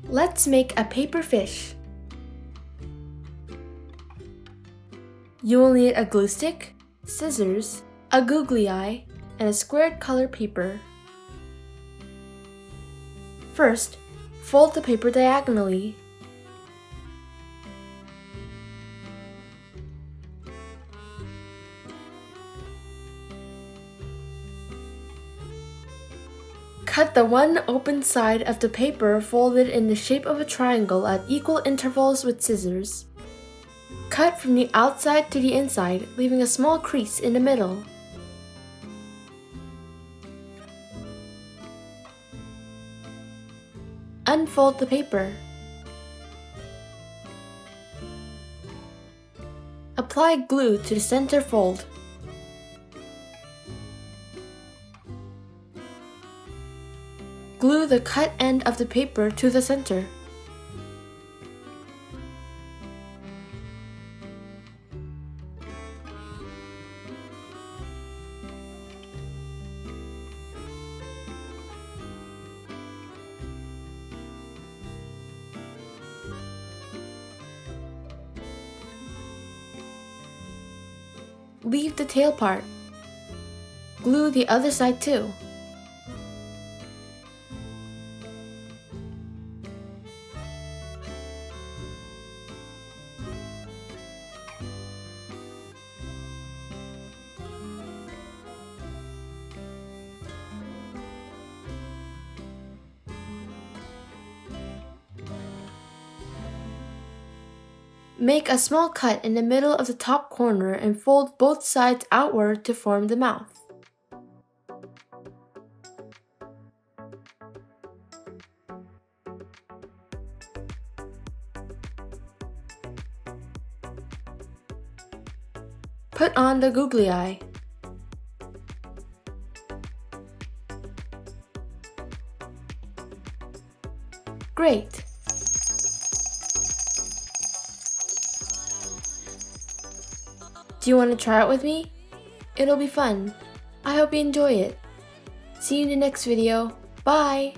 Let's make a paper fish. You will need a glue stick, scissors, a googly eye, and a squared color paper. First, fold the paper diagonally. Cut the one open side of the paper folded in the shape of a triangle at equal intervals with scissors. Cut from the outside to the inside, leaving a small crease in the middle. Unfold the paper. Apply glue to the center fold. Glue the cut end of the paper to the center. Leave the tail part. Glue the other side too. Make a small cut in the middle of the top corner and fold both sides outward to form the mouth. Put on the googly eye. Great! Do you want to try it with me? It'll be fun. I hope you enjoy it. See you in the next video. Bye!